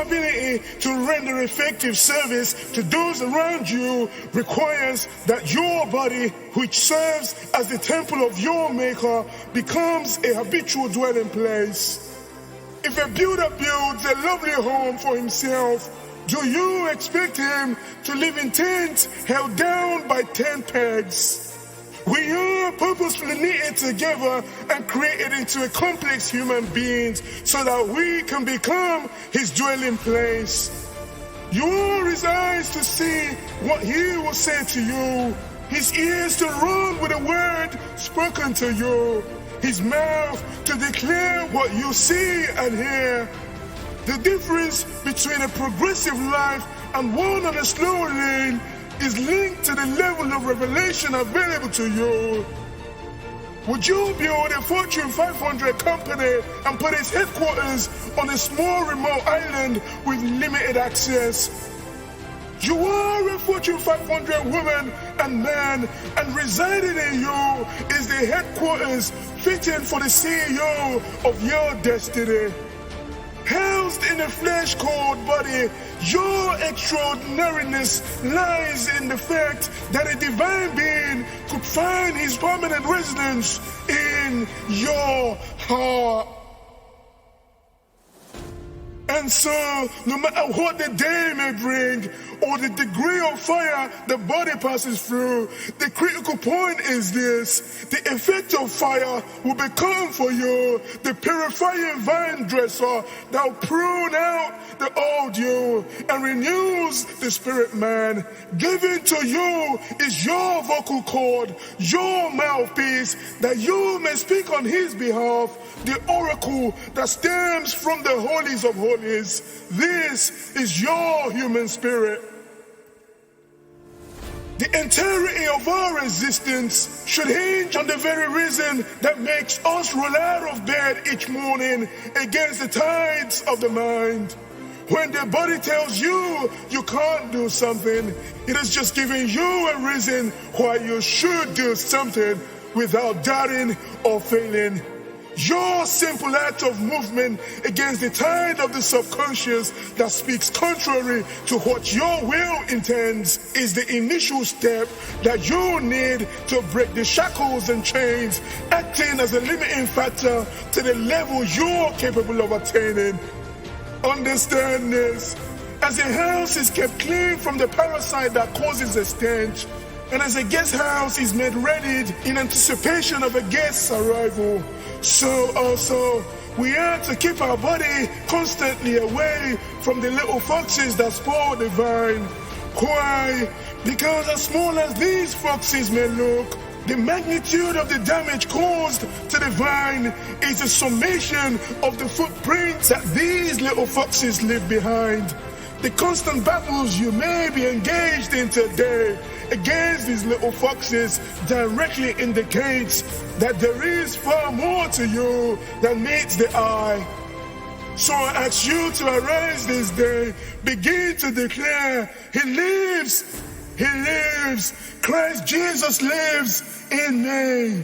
Your ability to render effective service to those around you requires that your body, which serves as the temple of your Maker, becomes a habitual dwelling place. If a builder builds a lovely home for himself, do you expect him to live in tents held down by tent pegs? We are purposefully knitted together and created into a complex human beings so that we can become his dwelling place. You are his eyes to see what he will say to you, his ears to run with a word spoken to you, his mouth to declare what you see and hear. The difference between a progressive life and one on a slow lane is linked to the level of revelation available to you. Would you build a Fortune 500 company and put its headquarters on a small remote island with limited access? You are a Fortune 500 woman and man, and residing in you is the headquarters fitting for the CEO of your destiny. Housed in a flesh-cold body, your extraordinariness lies in the fact that a divine being could find his permanent residence in your heart. And so, no matter what the day may bring, or the degree of fire the body passes through, the critical point is this: the effect of fire will become for you the purifying vine dresser that will prune out the old you and renews the spirit man. Given to you is your vocal cord, your mouthpiece, that you may speak on his behalf, the oracle that stems from the holies of holies. This is your human spirit. The entirety of our existence should hinge on the very reason that makes us roll out of bed each morning against the tides of the mind. When the body tells you you can't do something, it is just giving you a reason why you should do something without doubting or failing. Your simple act of movement against the tide of the subconscious that speaks contrary to what your will intends is the initial step that you need to break the shackles and chains, acting as a limiting factor to the level you're capable of attaining. Understand this: as a house is kept clean from the parasite that causes a stench, and as a guest house is made ready in anticipation of a guest's arrival, so also we are to keep our body constantly away from the little foxes that spoil the vine. Why? Because as small as these foxes may look, the magnitude of the damage caused to the vine is a summation of the footprints that these little foxes leave behind. The constant battles you may be engaged in today against these little foxes directly indicates that there is far more to you than meets the eye. So I ask you to arise this day, begin to declare, He lives, He lives, Christ Jesus lives in me.